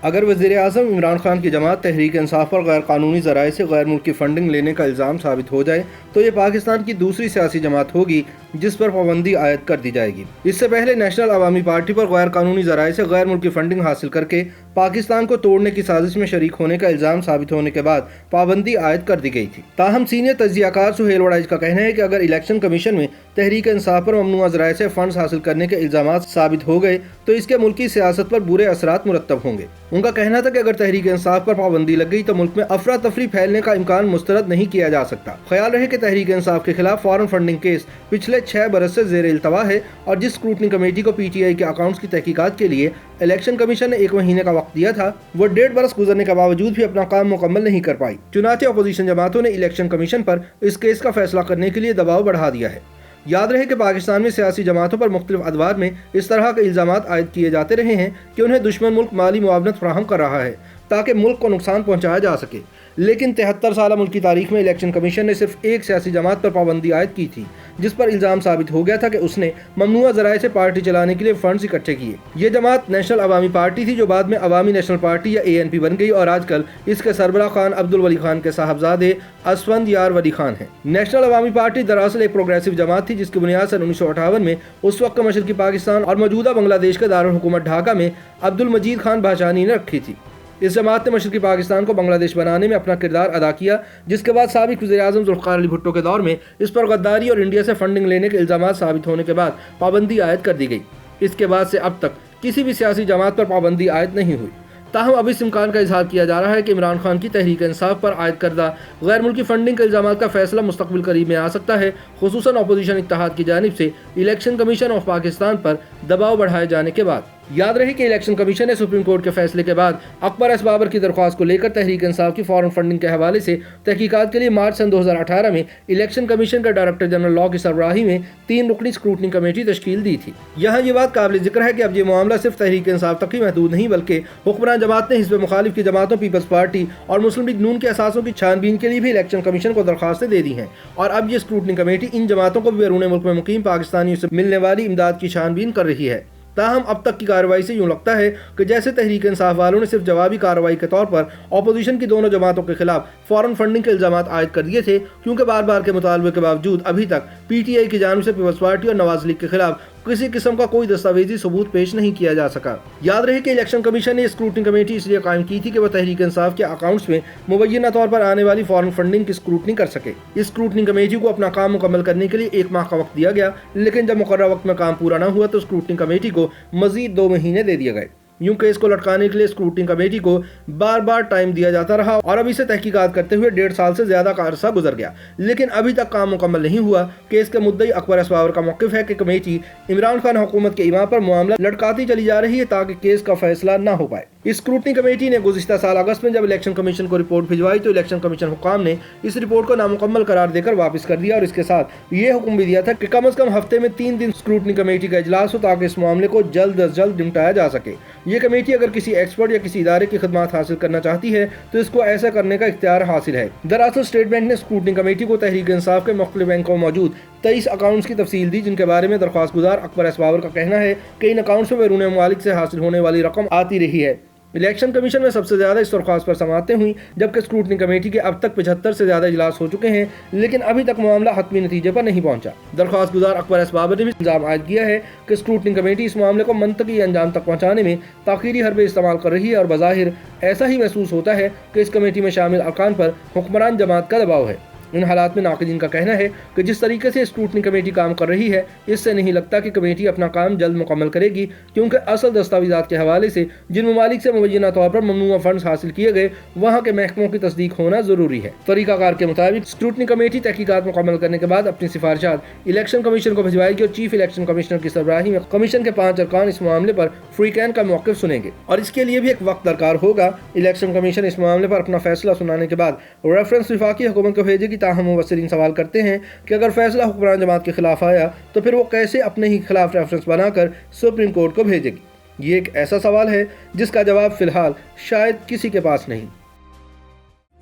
अगर वज़ीर-ए-आज़म इमरान खान की जमात तहरीक इंसाफ पर गैर कानूनी ज़राए से गैर मुल्की फंडिंग लेने का इल्ज़ाम साबित हो जाए तो ये पाकिस्तान की दूसरी सियासी जमात होगी जिस पर पाबंदी आयद कर दी जाएगी। इससे पहले नेशनल अवामी पार्टी पर गैर कानूनी ज़राए से गैर मुल्की फंडिंग हासिल करके पाकिस्तान को तोड़ने की साजिश में शरीक होने का इल्ज़ाम साबित होने के बाद पाबंदी आयद कर दी गई थी। ताहम सीनियर तज्ज़ियाकार सुहेल वड़ाइच का कहना है कि अगर इलेक्शन कमीशन में तहरीक इंसाफ पर ममनुआ ज़राए से फंड्स हासिल करने के इल्ज़ाम साबित हो गए तो इसके मुल्की सियासत पर बुरे असरात मुरत्तब होंगे। उनका कहना था कि अगर तहरीक इंसाफ पर पाबंदी लग गई तो मुल्क में अफरा तफरी फैलने का इम्कान मुस्तरद नहीं किया जा सकता। ख्याल रहे कि तहरीक इंसाफ के खिलाफ फॉरेन फंडिंग केस पिछले 6 बरस से ज़ेर इल्तवा है और जिस स्क्रूटनी कमेटी को PTI के अकाउंट्स की तहकीकात के लिए इलेक्शन कमीशन ने 1 महीने का वक्त दिया था वो 1.5 बरस गुजरने के बावजूद भी अपना काम मुकम्मल नहीं कर पाई। चुनाचे अपोजिशन जमातों ने इलेक्शन कमीशन पर इस केस का फैसला करने के लिए दबाव बढ़ा दिया है। याद रहे कि पाकिस्तान में सियासी जमातों पर मुख्तलिफ अदवार में इस तरह के इल्ज़ामात आयद किए जाते रहे हैं कि उन्हें दुश्मन मुल्क माली मुआवनत फराहम कर रहा है ताकि मुल्क को नुकसान पहुँचाया जा सके। लेकिन 73 साल मुल्क की तारीख में इलेक्शन कमीशन ने सिर्फ एक सियासी जमात पर पाबंदी आयद की थी जिस पर इल्ज़ाम साबित हो गया था कि उसने ममनुआ ज़राए से पार्टी चलाने के लिए फंड्स इकट्ठे किए। ये जमात नेशनल अवामी पार्टी थी जो बाद में अवामी नेशनल पार्टी या ANP बन गई और आजकल इसके सरबराह खान अब्दुल वली खान के साहबजादे असफंद यार वली खान हैं। नेशनल अवामी पार्टी दरअसल एक प्रोग्रेसिव जमात थी जिसकी बुनियाद सन 1958 में उस वक्त मशरकी पाकिस्तान और मौजूदा बांग्लादेश के दारुल हुकूमत ढाका में अब्दुल मजीद खान भाषानी ने रखी थी। इस जमात ने मशरकी पाकिस्तान को बांग्लादेश बनाने में अपना किरदार अदा किया जिसके बाद साबिक वज़ीर-ए-आज़म ज़ुल्फ़िकार अली भुट्टो के दौर में इस पर गद्दारी और इंडिया से फंडिंग लेने के इल्ज़ामात साबित होने के बाद पाबंदी आयद कर दी गई। इसके बाद से अब तक किसी भी सियासी जमात पर पाबंदी आयद नहीं हुई। ताहम अब इस इम्कान का इजहार किया जा रहा है कि इमरान खान की तहरीक इंसाफ पर आयद करदा गैर मुल्की फंडिंग के इल्ज़ामात का फैसला मुस्तक़बिल करीब में आ सकता है, खुसूसन अपोजिशन इत्तेहाद की जानिब से इलेक्शन कमीशन ऑफ पाकिस्तान पर दबाव बढ़ाए जाने के बाद। याद रहे कि इलेक्शन कमीशन ने सुप्रीम कोर्ट के फैसले के बाद अकबर एस बाबर की दरख्वास्त को लेकर तहरीक इंसाफ की फॉरेन फंडिंग के हवाले से तहकीकात के लिए मार्च सन 2018 में इलेक्शन कमीशन के डायरेक्टर जनरल लॉ की सरबराही में 3 रुकनी स्क्रूटनी कमेटी तश्कील दी थी। यहाँ ये बात काबिल जिक्र है कि अब ये मामला सिर्फ तहरीक इंसाफ तक ही महदूद नहीं बल्कि हुक्मरान जमात ने हिज़्ब मुखालिफ की जमातों, पीपल्स पार्टी और मुस्लिम लीग नून के असासों की छानबीन के लिए भी इलेक्शन कमीशन को दरख्वास्तें दे दी हैं और अब ये स्क्रूटनी कमेटी इन जमातों को भी बैरून मुल्क में मुकीम पाकिस्तानियों से मिलने वाली इमदाद की छानबीन कर रही है। ताहम अब तक की कार्रवाई से यूँ लगता है कि जैसे तहरीक इंसाफ वालों ने सिर्फ जवाबी कार्रवाई के तौर पर अपोजिशन की दोनों जमातों के खिलाफ फॉरेन फंडिंग के इल्ज़ामात आयद कर दिए थे, क्योंकि बार बार के मुतालबे के बावजूद अभी तक PTI की जानिब से पीपल्स पार्टी और नवाज लीग के खिलाफ किसी किस्म का कोई दस्तावेजी सबूत पेश नहीं किया जा सका। याद रहे कि इलेक्शन कमीशन ने स्क्रूटनी कमेटी इसलिए कायम की थी कि वह तहरीक इंसाफ के अकाउंट्स में मुबैना तौर पर आने वाली फॉरेन फंडिंग की स्क्रूटनी कर सके। इस स्क्रूटनी कमेटी को अपना काम मुकम्मल करने के लिए 1 माह का वक्त दिया गया, लेकिन जब मुकर्रर वक्त में काम पूरा न हुआ तो स्क्रूटनी कमेटी को मजीद 2 महीने दे दिए गए। यूं केस को लटकाने के लिए स्क्रूटनी कमेटी को बार बार टाइम दिया जाता रहा और अब इसे तहकीकात करते हुए 1.5 साल से ज्यादा का अरसा गुजर गया, लेकिन अभी तक काम मुकम्मल नहीं हुआ। केस के मुद्दई अकबर एस बाबर का मौक़िफ़ है कि कमेटी इमरान खान हुकूमत के इमाम पर मामला लटकाती चली जा रही है ताकि केस का फैसला न हो पाए। इस स्क्रूटनी कमेटी ने गुज़िश्ता साल अगस्त में जब इलेक्शन कमीशन को रिपोर्ट भिजवाई तो इलेक्शन कमीशन हुक्काम ने इस रिपोर्ट को नामुकम्मल करार देकर वापस कर दिया और इसके साथ ये हुक्म भी दिया था कि कम अज कम हफ्ते में 3 दिन स्क्रूटनी कमेटी का इजलास हो ताकि इस मामले को जल्द अज जल्द निपटाया जा सके। ये कमेटी अगर किसी एक्सपर्ट या किसी इदारे की खिदमत हासिल करना चाहती है तो इसको ऐसा करने का इख्तियार हासिल है। दरअसल स्टेट बैंक ने स्क्रूटनी कमेटी को तहरीक इंसाफ के मुख्तलिफ बैंकों में मौजूद 23 अकाउंट्स की तफसील दी, जिनके बारे में दरख्वास्त गुजार अकबर एस बाबर का कहना है कि इन अकाउंट्स में बैरून ममालिक से हासिल होने वाली रकम आती रही है। इलेक्शन कमीशन में सबसे ज़्यादा इस दरख्वास्त पर समाअतें हुई, जबकि स्क्रूटनी कमेटी के अब तक 75 से ज़्यादा इजलास हो चुके हैं, लेकिन अभी तक मामला हतमी नतीजे पर नहीं पहुंचा। दरख्वास्त गुजार अकबर एस बाबर ने भी इल्ज़ाम आयद किया है कि स्क्रूटनी कमेटी इस मामले को मंतकी अंजाम तक पहुँचाने में ताख़ीरी हरबे इस्तेमाल कर रही है और बज़ाहिर ऐसा ही महसूस होता है कि इस कमेटी में शामिल अरकान पर हुक्मरान जमात का दबाव है। इन हालात में नाक़िदीन का कहना है कि जिस तरीके से स्क्रूटनी कमेटी काम कर रही है इससे नहीं लगता कि कमेटी अपना काम जल्द मुकम्मल करेगी, क्योंकि असल दस्तावेज़ात के हवाले से जिन ममालिक से मुबैना तौर पर ममनुआ फंड्स हासिल किए गए वहाँ के महकमों की तस्दीक होना ज़रूरी है। तरीक़ाकार के मुताबिक स्क्रूटनी कमेटी तहकीकात मुकम्मल करने के बाद अपनी सिफारिशात इलेक्शन कमीशन को भिजवाएगी और चीफ इलेक्शन कमिश्नर की सरबराही में कमीशन के 5 अरकान इस मामले पर फ्रीकैन का मौक़िफ़ सुनेंगे और इसके लिए भी एक वक्त दरकार होगा। इलेक्शन कमीशन इस मामले पर अपना फैसला सुनाने के बाद रेफरेंस वफाकी हुकूमत को भेजेगी। ताहम मुबस्सिरीन सवाल करते हैं कि अगर फैसला हुक्मरान जमात के खिलाफ आया तो फिर वो कैसे अपने ही खिलाफ रेफरेंस बनाकर सुप्रीम कोर्ट को भेजेगी। ये एक ऐसा सवाल है जिसका जवाब फिलहाल शायद किसी के पास नहीं।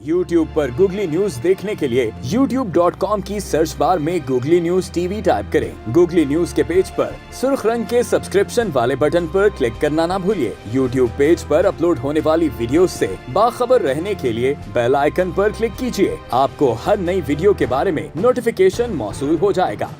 YouTube पर गूगली न्यूज देखने के लिए youtube.com की सर्च बार में गूगली न्यूज टीवी टाइप करें। गूगली न्यूज के पेज पर सुर्ख रंग के सब्सक्रिप्शन वाले बटन पर क्लिक करना ना भूलिए। YouTube पेज पर अपलोड होने वाली वीडियोस से बाखबर रहने के लिए बेल आइकन पर क्लिक कीजिए। आपको हर नई वीडियो के बारे में नोटिफिकेशन मौसूल हो जाएगा।